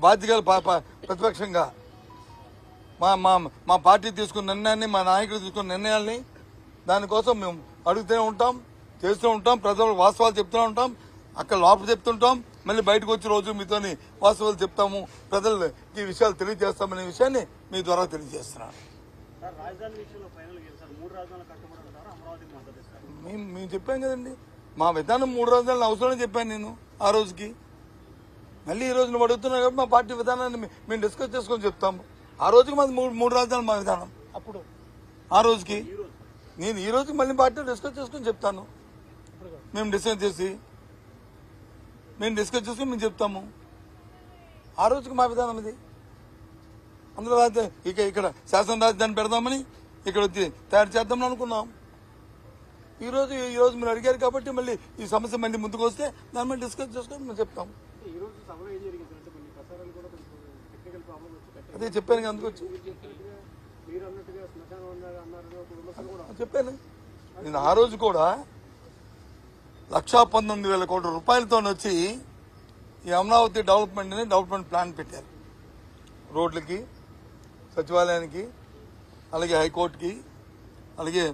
బాధ్యతలు ప్రతిపక్షంగా మా మా మా పార్టీ తీసుకున్న నిర్ణయాన్ని, మా నాయకులు తీసుకున్న నిర్ణయాల్ని దానికోసం మేము అడుగుతూనే ఉంటాం, చేస్తూ ఉంటాం, ప్రజలకు వాస్తవాలు చెప్తూనే ఉంటాం. అక్కడ లోపల చెప్తుంటాం, మళ్ళీ బయటకు వచ్చి రోజు మీతోని వాస్తవాలు చెప్తాము, ప్రజలకి ఈ విషయాలు తెలియజేస్తామనే విషయాన్ని మీ ద్వారా తెలియజేస్తున్నాను. మేము చెప్పాం కదండి, మా విధానం 3 రాజధానులు అవసరం చెప్పాను నేను ఆ రోజుకి. మళ్ళీ ఈ రోజు నువ్వు అడుగుతున్నావు కాబట్టి మా పార్టీ విధానాన్ని మేము డిస్కస్ చేసుకొని చెప్తాము. ఆ రోజుకి మాది 3 రాజధానులు మా విధానం. అప్పుడు ఆ రోజుకి నేను ఈ రోజుకి మళ్ళీ పార్టీ డిస్కస్ చేసుకొని చెప్తాను. మేము డిస్కస్ చేసుకుని మేము చెప్తాము. ఆ రోజుకి మా విధానం ఇది. అందులో ఇక్కడ శాసన రాజధాని పెడదామని ఇక్కడ వచ్చి తయారు చేద్దామని అనుకున్నాం. ఈ రోజు మీరు అడిగారు కాబట్టి మళ్ళీ ఈ సమస్య మళ్ళీ ముందుకు వస్తే దాని మీద డిస్కస్ చేసుకొని మేము చెప్తాం. అదే చెప్పాను, అందుకు వచ్చి చెప్పాను. నేను ఆ రోజు కూడా 1,19,000 కోట్ల రూపాయలతో వచ్చి ఈ అమరావతి డెవలప్మెంట్ ప్లాన్ పెట్టారు. రోడ్లకి, సచివాలయానికి, అలాగే హైకోర్టుకి, అలాగే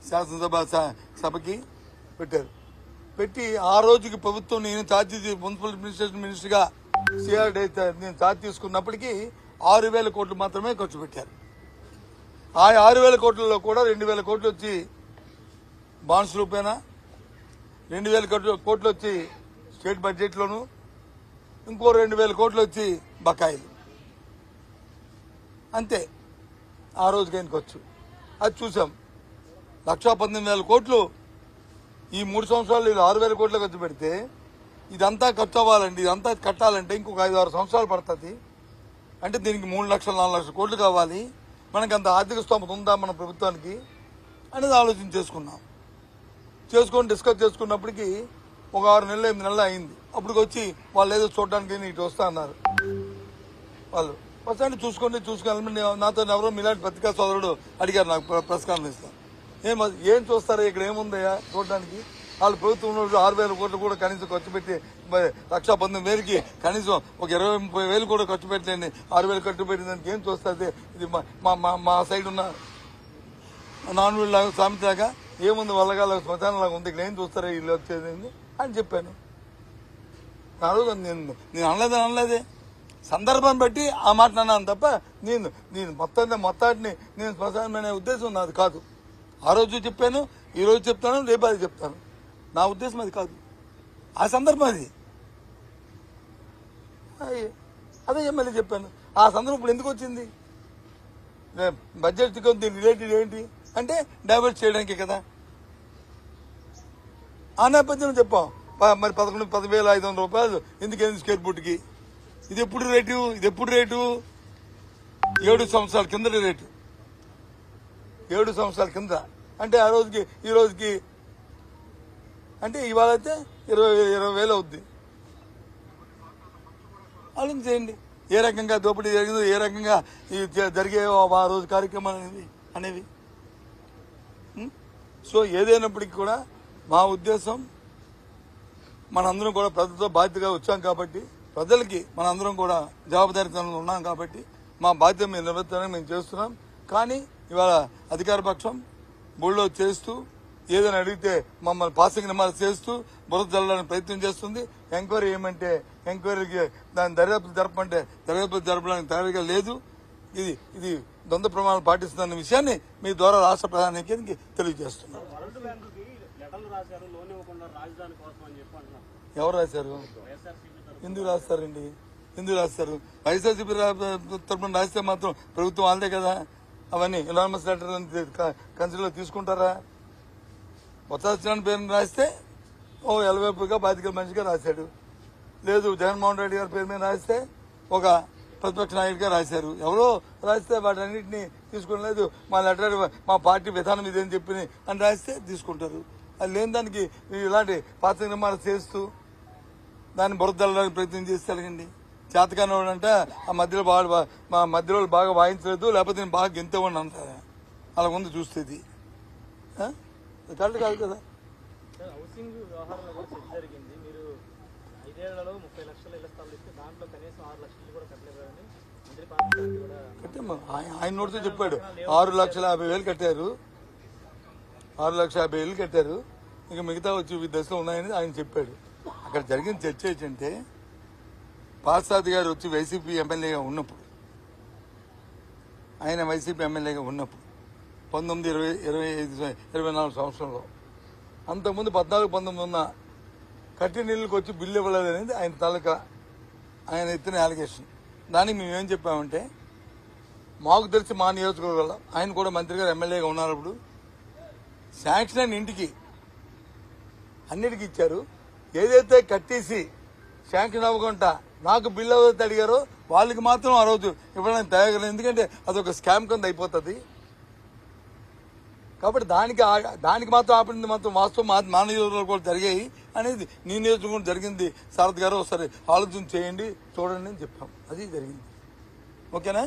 శాసనసభకి పెట్టారు. పెట్టి ఆ రోజుకి ప్రభుత్వం నేను ఛార్జ్ మున్సిపల్ అడ్మినిస్ట్రేషన్ మినిస్టర్గా సిఆర్డీ నేను ఛార్జ్ తీసుకున్నప్పటికీ 6,000 కోట్లు మాత్రమే ఖర్చు పెట్టారు. ఆ 6,000 కోట్లలో కూడా 2,000 కోట్లు వచ్చి బాండ్స్ రూపేనా, 2,000 కోట్లు వచ్చి స్టేట్ బడ్జెట్లోను, ఇంకో 2,000 కోట్లు వచ్చి బకాయిలు. అంతే ఆ రోజుకి ఆయన ఖర్చు. అది చూసాం. 1,19,000 కోట్లు ఈ 3 సంవత్సరాలు 6,000 కోట్లు ఖర్చు పెడితే ఇదంతా ఖర్చు అవ్వాలండి, ఇదంతా కట్టాలంటే ఇంకొక 5-6 సంవత్సరాలు పడుతుంది. అంటే దీనికి 3 లక్షలు 4 లక్షల కోట్లు కావాలి. మనకి అంత ఆర్థిక స్తోమత ఉందా మన ప్రభుత్వానికి అనేది ఆలోచన చేసుకొని డిస్కస్ చేసుకున్నప్పటికీ ఒక 6 నెలలు 8 నెలలు అయింది. అప్పుడు వచ్చి వాళ్ళు ఏదో చూడడానికి ఇటు వస్తా అన్నారు. వాళ్ళు వస్తాను చూసుకొని నాతో ఎవరో మీలాంటి పత్రికా సోదరుడు అడిగారు నాకు ప్రెస్ కాన్ఫరెన్స్ లో, ఏం చూస్తారా ఇక్కడ ఏముందయ్యా చూడడానికి, వాళ్ళు ప్రభుత్వం 6,000 కోట్లు కూడా కనీసం ఖర్చు పెట్టి 1,19,000కి కనీసం ఒక 20-30,000 కూడా ఖర్చు పెట్టలేండి, 6,000 ఖర్చు పెట్టిన దానికి ఏం చూస్తుంది, ఇది మా సైడ్ ఉన్న నాన్ వీళ్ళ సామెతలాగా ఏముంది వల్లగాల శ్మశానం లాగా ఉంది, ఇక్కడ ఏం చూస్తారా వీళ్ళు వచ్చేది అని చెప్పాను. నేను అనలేదే, సందర్భాన్ని బట్టి ఆ మాట అన్నాను తప్ప నేను మొత్తాన్ని నేను శ్మశానం అనే ఉద్దేశం నాది కాదు. ఆ రోజు చెప్పాను, ఈ రోజు చెప్తాను, రేపు అది చెప్తాను. నా ఉద్దేశం అది కాదు, ఆ సందర్భం అది. అదే మళ్ళీ చెప్పాను. ఆ సందర్భం ఇప్పుడు ఎందుకు వచ్చింది, బడ్జెట్ దీని రిలేటెడ్ ఏంటి అంటే డైవర్ట్ చేయడానికి కదా. ఆ నేపథ్యంలో చెప్పాం. మరి 11,500 రూపాయలు ఎందుకైంది స్క్వేర్ ఫుట్కి. ఇది ఎప్పుడు రేటు 7 సంవత్సరాల కింద రేటు, 7 సంవత్సరాల కింద. అంటే ఆ రోజుకి ఈ రోజుకి అంటే ఇవాళ అయితే 20,000 అవుద్ది. ఆలోచించేయండి ఏ రకంగా దోపిడీ జరిగిందో, ఏ రకంగా జరిగే ఆ రోజు కార్యక్రమాలు అనేవి. సో ఏదైనప్పటికీ కూడా మా ఉద్దేశం, మనందరం కూడా ప్రజలతో బాధ్యతగా వచ్చాం కాబట్టి, ప్రజలకి మనందరం కూడా జవాబుదారీతనంలో ఉన్నాం కాబట్టి మా బాధ్యత మేము నిర్వర్తన మేము చేస్తున్నాం. కానీ ఇవాళ అధికార పక్షం బోల్డో చేస్తూ ఏదైనా అడిగితే మమ్మల్ని పాసింగ్ నిమాలు చేస్తూ బురద జల్లడానికి ప్రయత్నం చేస్తుంది. ఎంక్వైరీ ఏమంటే ఎంక్వైరీకి దాని దర్యాప్తు జరపమంటే దర్యాప్తు జరపడానికి తయారీగా లేదు. ఇది ద్వంద్వ ప్రమాణాలు పాటిస్తున్న విషయాన్ని మీ ద్వారా రాష్ట్ర ప్రధానికి తెలియజేస్తున్నారు. ఎవరు రాశారు, ఎందుకు రాస్తారండి, ఎందుకు రాస్తారు? వైఎస్ఆర్సీపీ తరఫున రాస్తే మాత్రం ప్రభుత్వం వాళ్ళదే కదా. అవన్నీ ఎనానమస్ లెటర్ కన్సిడర్లో తీసుకుంటారా? కొత్త సత్యనారాయణ పేరుని రాస్తే ఎలవేపుగా బాధితుల మనిషిగా రాశాడు. లేదు జగన్మోహన్ రెడ్డి గారి పేరు మీద రాస్తే ఒక ప్రతిపక్ష నాయకుడిగా రాశారు. ఎవరో రాస్తే వాటన్నింటినీ తీసుకోలేదు. మా లెటర్ మా పార్టీ విధానం ఇదేని చెప్పి అని రాస్తే తీసుకుంటారు. అది లేని దానికి ఇలాంటి పాత నిర్మాణాలు చేస్తూ దాన్ని బురదల్లడానికి ప్రయత్నం చేస్తే అడగండి. చేతకాని వాడు అంటే ఆ మధ్యలో బాగా వాయించలేదు, లేకపోతే నేను బాగా గెంతేవాడిని అంటారా? అలా ఉంది చూస్తే ఇది కరెక్ట్ కాదు కదా. హౌసింగ్ వ్యవహారంలో కూడా చర్చ జరిగింది. మీరు 5 ఏళ్లలో 30 లక్షల ఇళ్ల స్థలాలు ఇస్తే దాంట్లో కనీసం 6 లక్షలు కూడా కట్టాము. ఆయన నోటితో చెప్పాడు 6,50,000 కట్టారు, 6,50,000 కట్టారు, ఇక మిగతా వచ్చి ఈ దశలో ఉన్నాయని ఆయన చెప్పాడు. అక్కడ జరిగిన చర్చ ఏంటంటే పార్సాది గారు వచ్చి వైసీపీ ఎమ్మెల్యేగా ఉన్నప్పుడు, ఆయన వైసీపీ ఎమ్మెల్యేగా ఉన్నప్పుడు 19, 20, 25, 24 సంవత్సరంలో, అంతకుముందు 14, 19 ఉన్న కట్టి నీళ్ళకి వచ్చి బిల్లు ఇవ్వలేదు అనేది ఆయన తాలూకా ఆయన ఎత్తిన అలిగేషన్. దానికి మేమేం చెప్పామంటే మాకు తెలిసి మా నియోజకవర్గంలో ఆయన కూడా మంత్రి గారు ఎమ్మెల్యేగా ఉన్నప్పుడు శాంక్షన్ అయిన ఇంటికి అన్నిటికీ ఇచ్చారు. ఏదైతే కట్టేసి శాంక్షన్ అవ్వకుండా నాకు బిల్లు ఏదైతే అడిగారో వాళ్ళకి మాత్రం ఆ రోజు ఇవ్వడానికి తయారు, ఎందుకంటే అదొక స్కామ్ కింద అయిపోతుంది. కాబట్టి దానికి మాత్రం ఆపింది మాత్రం వాస్తవం మా నియోజకవర్గంలో కూడా జరిగాయి అనేది, నీ నియోజకవర్గం జరిగింది శరత్ గారు ఒకసారి ఆలోచన చేయండి చూడండి అని చెప్పాం. అది జరిగింది. ఓకేనా?